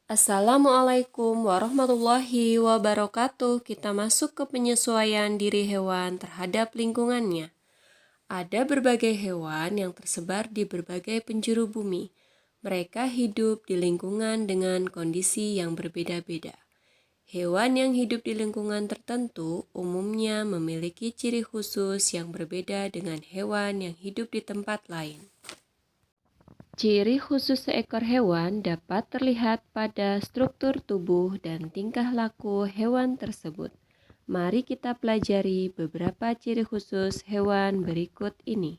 Assalamualaikum warahmatullahi wabarakatuh. Kita masuk ke penyesuaian diri hewan terhadap lingkungannya. Ada berbagai hewan yang tersebar di berbagai penjuru bumi. Mereka hidup di lingkungan dengan kondisi yang berbeda-beda. Hewan yang hidup di lingkungan tertentu umumnya memiliki ciri khusus yang berbeda dengan hewan yang hidup di tempat lain. Ciri khusus seekor hewan dapat terlihat pada struktur tubuh dan tingkah laku hewan tersebut. Mari kita pelajari beberapa ciri khusus hewan berikut ini.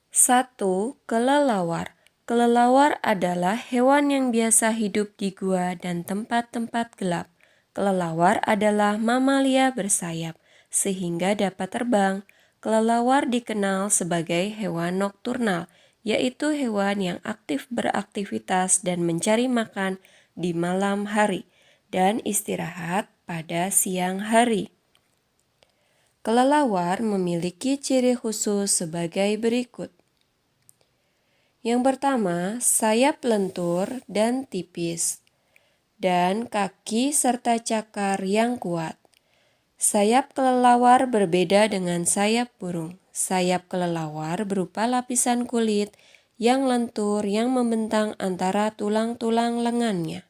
1. Kelelawar. Kelelawar adalah hewan yang biasa hidup di gua dan tempat-tempat gelap. Kelelawar adalah mamalia bersayap, sehingga dapat terbang. Kelelawar dikenal sebagai hewan nokturnal, yaitu hewan yang aktif beraktivitas dan mencari makan di malam hari dan istirahat pada siang hari. Kelelawar memiliki ciri khusus sebagai berikut. Yang pertama, sayap lentur dan tipis, dan kaki serta cakar yang kuat. Sayap kelelawar berbeda dengan sayap burung. Sayap kelelawar berupa lapisan kulit yang lentur yang membentang antara tulang-tulang lengannya.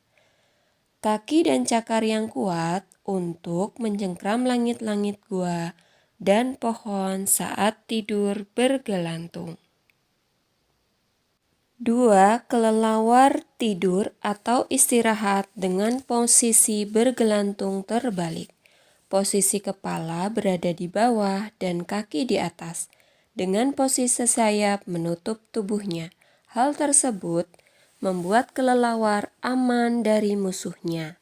Kaki dan cakar yang kuat untuk mencengkram langit-langit gua dan pohon saat tidur bergelantung. 2. Kelelawar tidur atau istirahat dengan posisi bergelantung terbalik. Posisi kepala berada di bawah dan kaki di atas, dengan posisi sayap menutup tubuhnya. Hal tersebut membuat kelelawar aman dari musuhnya.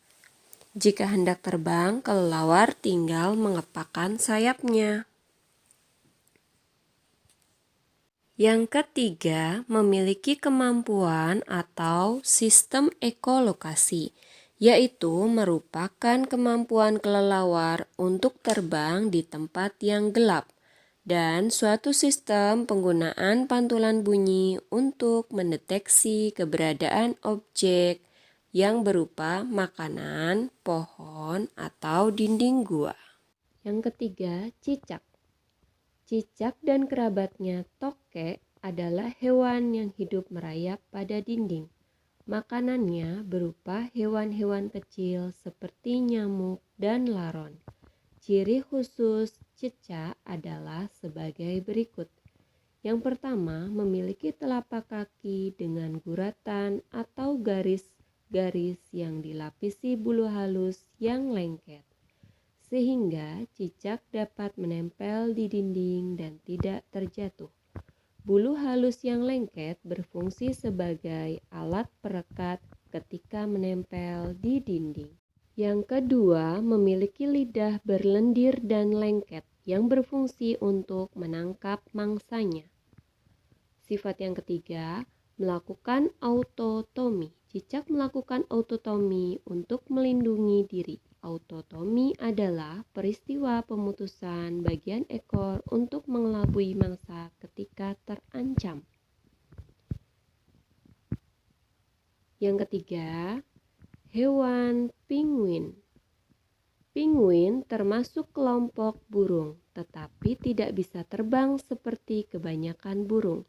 Jika hendak terbang, kelelawar tinggal mengepakkan sayapnya. Yang ketiga, memiliki kemampuan atau sistem ekolokasi, yaitu merupakan kemampuan kelelawar untuk terbang di tempat yang gelap dan suatu sistem penggunaan pantulan bunyi untuk mendeteksi keberadaan objek yang berupa makanan, pohon, atau dinding gua. Yang ketiga, cicak. Cicak dan kerabatnya tokek adalah hewan yang hidup merayap pada dinding. Makanannya berupa hewan-hewan kecil seperti nyamuk dan laron. Ciri khusus cicak adalah sebagai berikut. Yang pertama, memiliki telapak kaki dengan guratan atau garis-garis yang dilapisi bulu halus yang lengket, sehingga cicak dapat menempel di dinding dan tidak terjatuh. Bulu halus yang lengket berfungsi sebagai alat perekat ketika menempel di dinding. Yang kedua, memiliki lidah berlendir dan lengket yang berfungsi untuk menangkap mangsanya. Sifat yang ketiga, melakukan autotomi. Cicak melakukan autotomi untuk melindungi diri. Autotomi adalah peristiwa pemutusan bagian ekor untuk mengelabui mangsa ketika terancam. Yang ketiga, hewan penguin. Penguin termasuk kelompok burung, tetapi tidak bisa terbang seperti kebanyakan burung.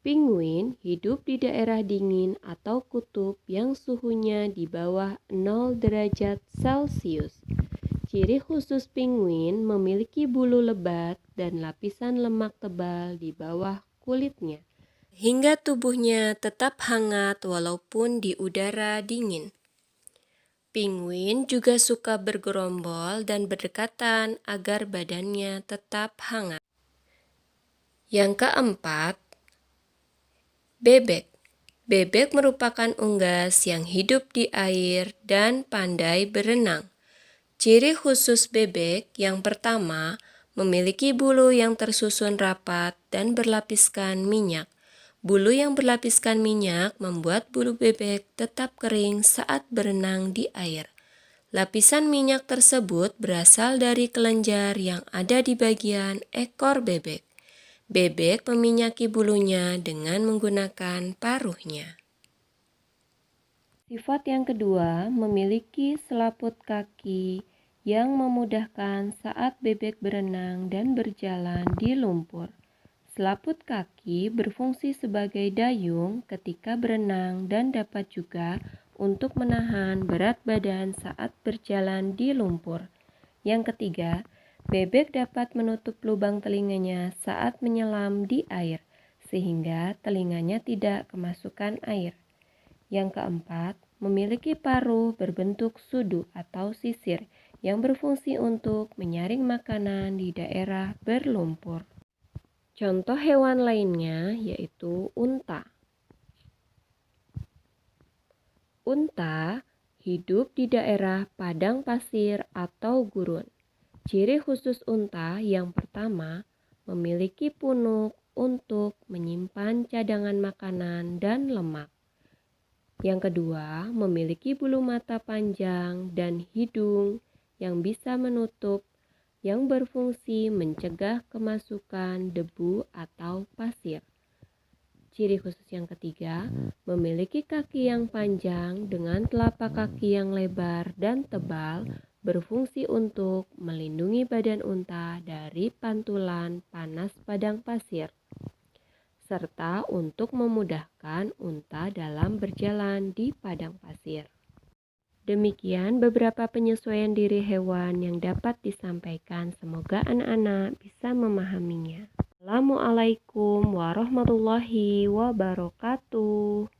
Penguin hidup di daerah dingin atau kutub yang suhunya di bawah 0 derajat Celcius. Ciri khusus penguin memiliki bulu lebat dan lapisan lemak tebal di bawah kulitnya, hingga tubuhnya tetap hangat walaupun di udara dingin. Penguin juga suka bergerombol dan berdekatan agar badannya tetap hangat. Yang keempat, bebek. Bebek merupakan unggas yang hidup di air dan pandai berenang. Ciri khusus bebek yang pertama, memiliki bulu yang tersusun rapat dan berlapiskan minyak. Bulu yang berlapiskan minyak membuat bulu bebek tetap kering saat berenang di air. Lapisan minyak tersebut berasal dari kelenjar yang ada di bagian ekor bebek. Bebek meminyaki bulunya dengan menggunakan paruhnya. Sifat yang kedua, memiliki selaput kaki yang memudahkan saat bebek berenang dan berjalan di lumpur. Selaput kaki berfungsi sebagai dayung ketika berenang dan dapat juga untuk menahan berat badan saat berjalan di lumpur. Yang ketiga, bebek dapat menutup lubang telinganya saat menyelam di air, sehingga telinganya tidak kemasukan air. Yang keempat, memiliki paruh berbentuk sudu atau sisir yang berfungsi untuk menyaring makanan di daerah berlumpur. Contoh hewan lainnya yaitu unta. Unta hidup di daerah padang pasir atau gurun. Ciri khusus unta yang pertama, memiliki punuk untuk menyimpan cadangan makanan dan lemak. Yang kedua, memiliki bulu mata panjang dan hidung yang bisa menutup, yang berfungsi mencegah kemasukan debu atau pasir. Ciri khusus yang ketiga, memiliki kaki yang panjang dengan telapak kaki yang lebar dan tebal, berfungsi untuk melindungi badan unta dari pantulan panas padang pasir, serta untuk memudahkan unta dalam berjalan di padang pasir. Demikian beberapa penyesuaian diri hewan yang dapat disampaikan. Semoga anak-anak bisa memahaminya. Assalamualaikum warahmatullahi wabarakatuh.